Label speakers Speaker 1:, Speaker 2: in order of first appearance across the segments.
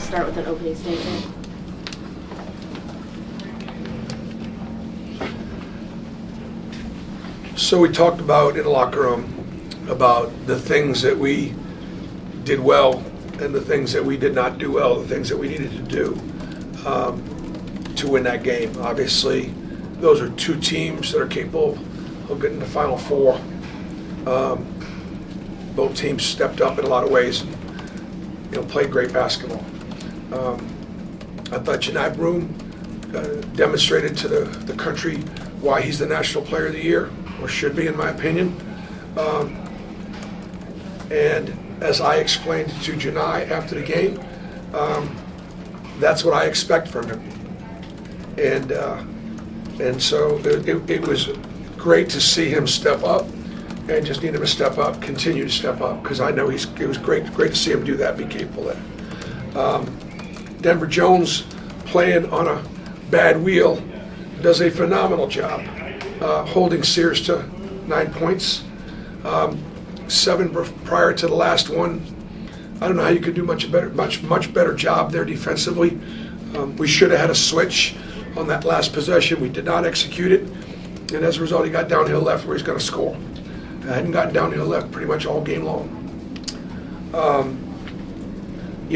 Speaker 1: start with an opening statement.
Speaker 2: So we talked about in the locker room about the things that we did well and the things that we did not do well, the things that we needed to do to win that game. Obviously, those are two teams that are capable of getting to the Final Four. Both teams stepped up in a lot of ways, played great basketball. I thought Janai Broom demonstrated to the country why he's the National Player of the Year, or should be, in my opinion. And as I explained to Janai after the game, that's what I expect from him. And so it was great to see him step up, and just need him to step up, continue to step up, because I know it was great to see him do that, be capable of that. Denver Jones, playing on a bad wheel, does a phenomenal job holding Sears to 9 points. 7 prior to the last one. I don't know how you could do much better job there defensively. We should have had a switch on that last possession. We did not execute it, and as a result, he got downhill left where he's going to score. I hadn't gotten downhill left pretty much all game long.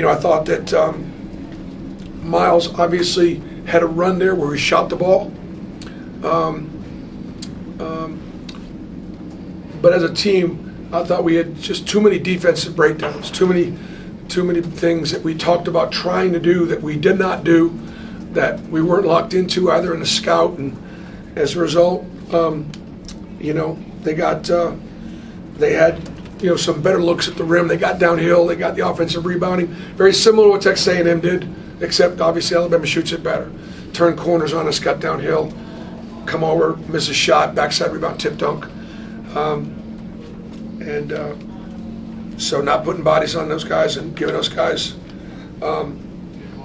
Speaker 2: I thought that Miles obviously had a run there where he shot the ball. But as a team, I thought we had just too many defensive breakdowns, too many things that we talked about trying to do that we did not do, that we weren't locked into either in the scout, and as a result, they had some better looks at the rim. They got downhill. They got the offensive rebounding, very similar to what Texas A&M did, except obviously Alabama shoots it better. Turn corners on us, got downhill, come over, miss a shot, backside rebound, tip dunk. So not putting bodies on those guys and giving those guys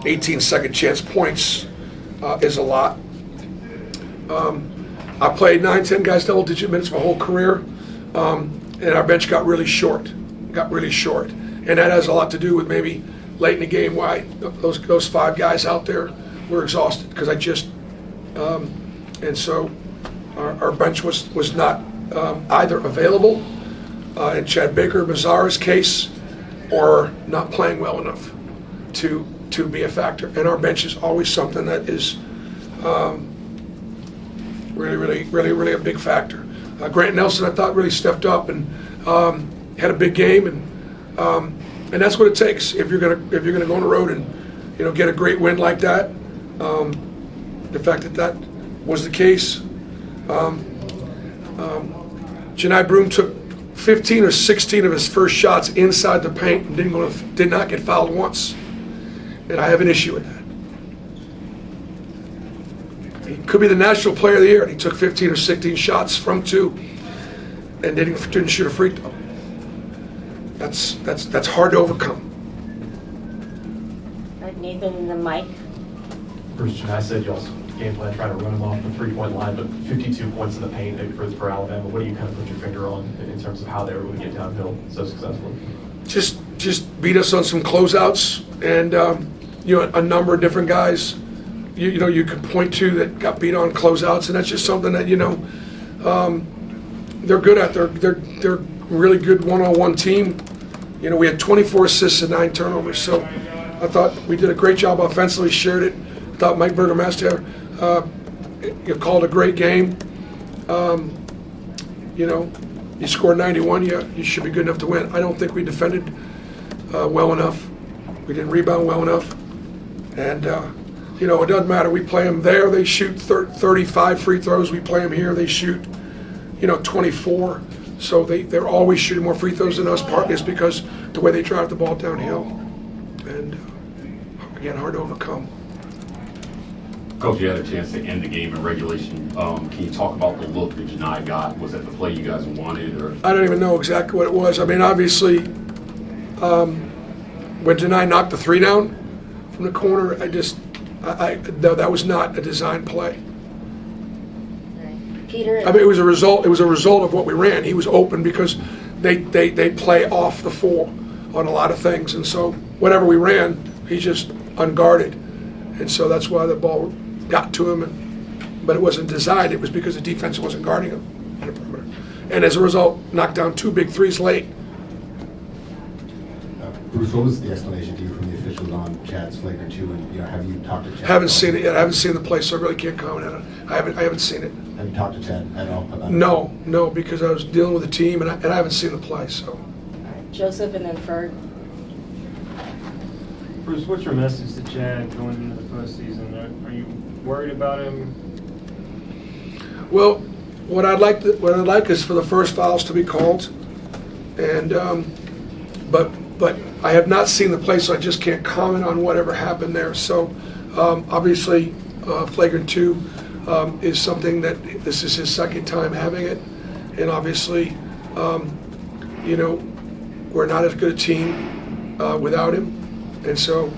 Speaker 2: 18 second chance points is a lot. I played 9-10 guys double-digit minutes my whole career, and our bench got really short. And that has a lot to do with maybe late in the game why those 5 guys out there were exhausted, because and so our bench was not either available in Chad Baker-Mazara's case, or not playing well enough to be a factor. And our bench is always something that is really a big factor. Grant Nelson, I thought, really stepped up and had a big game, and that's what it takes if you're gonna go on the road and get a great win like that. The fact that was the case. Janai Broom took 15 or 16 of his first shots inside the paint and did not get fouled once, and I have an issue with that. He could be the National Player of the Year, and he took 15 or 16 shots from 2 and didn't shoot a free throw. That's hard to overcome.
Speaker 1: All right, Nathan and then Mike.
Speaker 3: Bruce, I said y'all's game plan trying to run them off the 3-point line, but 52 points in the paint for Alabama. What do you kind of put your finger on in terms of how they were going to get downhill so successfully?
Speaker 2: Just beat us on some closeouts, and a number of different guys you could point to that got beat on closeouts, and that's just something that they're good at. They're really good one-on-one team. We had 24 assists and 9 turnovers, so I thought we did a great job offensively. Shared it. I thought Mike Baker-Mazara called a great game. You scored 91, you should be good enough to win. I don't think we defended well enough. We didn't rebound well enough. And, it doesn't matter. We play them there. They shoot 35 free throws. We play them here. They shoot, 24. So they're always shooting more free throws than us. Partly is because the way they drive the ball downhill. And, again, hard to overcome.
Speaker 4: Coach, you had a chance to end the game in regulation. Can you talk about the look that Janai got? Was that the play you guys wanted? Or
Speaker 2: I don't even know exactly what it was. I mean, obviously, when Janai knocked the 3 down from the corner, no, that was not a design play.
Speaker 1: Peter.
Speaker 2: I mean, it was a result of what we ran. He was open because they play off the 4 on a lot of things, and so whatever we ran, He's just unguarded. And so that's why the ball got to him. But it wasn't designed. It was because the defense wasn't guarding him in the perimeter. And as a result, knocked down 2 big threes late.
Speaker 5: Bruce, what was the explanation to you from the officials on Chad's flagrant 2? And have you talked to Chad?
Speaker 2: Haven't seen it yet. I haven't seen the play, so I really can't comment on it. I haven't seen it.
Speaker 5: Have you talked to Chad at all about it?
Speaker 2: No, because I was dealing with the team and I haven't seen the play. So,
Speaker 1: All right, Joseph and then Ferg.
Speaker 6: Bruce, what's your message to Chad going into the postseason? Are you worried about him?
Speaker 2: well, what I'd like is for the first fouls to be called, and but I have not seen the play, so I just can't comment on whatever happened there. So, obviously, flagrant 2 is something that this is his second time having it, and obviously, we're not as good a team without him, and so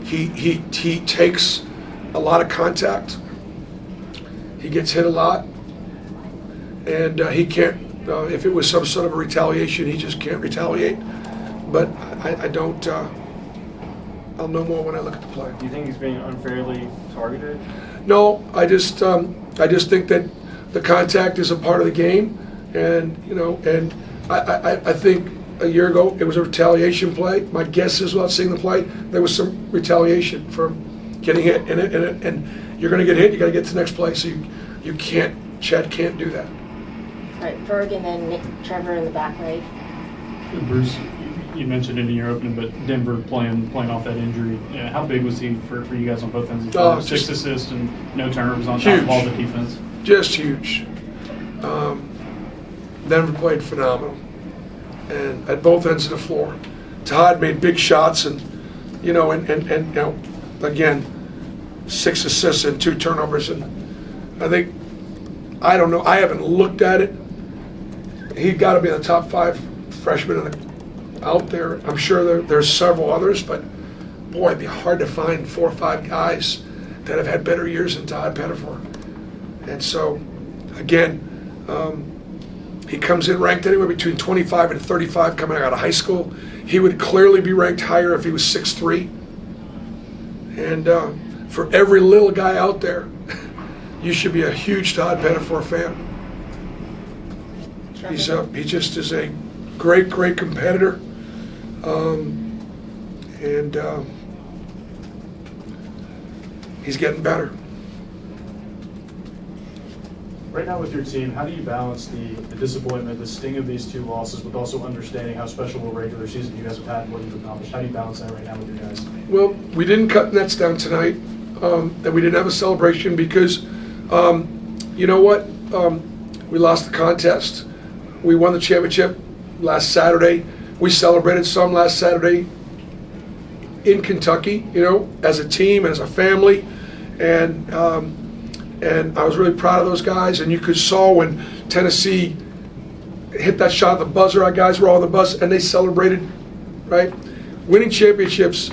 Speaker 2: he takes a lot of contact. He gets hit a lot, and he can't. If it was some sort of a retaliation, he just can't retaliate. But I don't. I'll know more when I look at the play.
Speaker 6: Do you think he's being unfairly targeted?
Speaker 2: No, I just think that the contact is a part of the game, and and I think a year ago it was a retaliation play. My guess is, without seeing the play, there was some retaliation for getting hit, and you're going to get hit. You got to get to the next play, so you can't. Chad can't do that.
Speaker 1: All right, Ferg and then Trevor in the back right.
Speaker 7: Bruce, you mentioned it in your opening, but Denver playing off that injury. Yeah, how big was he for you guys on both ends of the floor? 6 assists and no turnovers on top of all the defense.
Speaker 2: Just huge. Denver played phenomenal, and at both ends of the floor. Todd made big shots, and again, 6 assists and 2 turnovers, and I don't know. I haven't looked at it. He's got to be in the top 5 freshmen out there. I'm sure there's several others, but boy, it'd be hard to find 4 or 5 guys that have had better years than Todd Pettifor. And so, again, he comes in ranked anywhere between 25 and 35 coming out of high school. He would clearly be ranked higher if he was 6'3". And for every little guy out there, you should be a huge Todd Pettifor fan. He just is a great competitor, and he's getting better.
Speaker 7: Right now with your team, how do you balance the disappointment, the sting of these 2 losses, with also understanding how special a regular season you guys have had and what you've accomplished? How do you balance that right now with your guys?
Speaker 2: Well, we didn't cut nets down tonight, and we didn't have a celebration because, you know what? We lost the contest. We won the championship last Saturday. We celebrated some last Saturday in Kentucky, as a team, as a family, and I was really proud of those guys. And you saw when Tennessee hit that shot at the buzzer, our guys were all on the bus, and they celebrated, right? Winning championships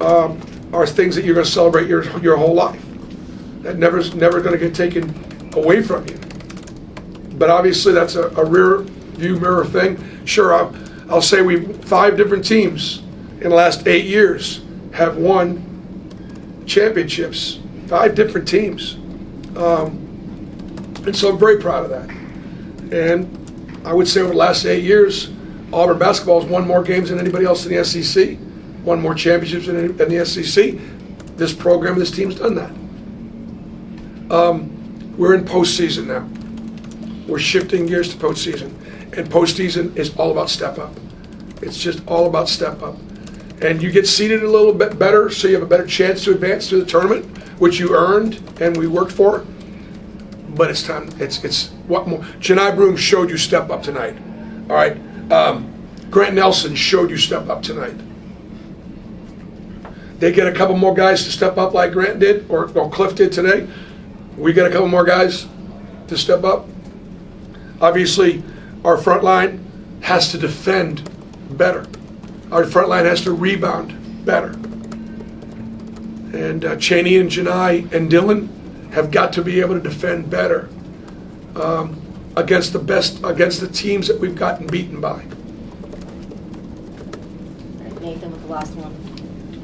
Speaker 2: are things that you're going to celebrate your whole life. That never going to get taken away from you. But obviously that's a rear view mirror thing. Sure, I'll say 5 different teams in the last 8 years have won championships. 5 different teams. And so I'm very proud of that. And I would say over the last 8 years, Auburn basketball has won more games than anybody else in the SEC, won more championships than the SEC. This program, this team's done that. We're in postseason now. We're shifting gears to postseason. And postseason is all about step up. It's just all about step up. And you get seeded a little bit better, so you have a better chance to advance to the tournament, which you earned and we worked for. But it's time. It's what more. Janai Broom showed you step up tonight. All right. Grant Nelson showed you step up tonight. They get a couple more guys to step up like Grant did or Cliff did today. We get a couple more guys to step up. Obviously, our front line has to defend better. Our front line has to rebound better. And Cheney and Janai and Dylan have got to be able to defend better against the teams that we've gotten beaten by.
Speaker 1: All right, Nathan with the last one.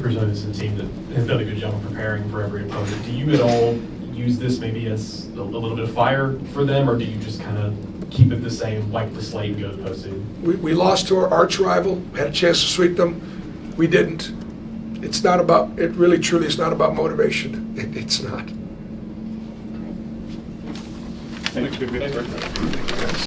Speaker 3: Brisbane is a team that has done a good job of preparing for every opponent. Do you at all use this maybe as a little bit of fire for them, or do you just kind of keep it the same, wipe the slate and go to the postseason?
Speaker 2: We lost to our arch rival, had a chance to sweep them. We didn't. It's not about, it really truly is not about motivation. It's not.
Speaker 7: Thanks,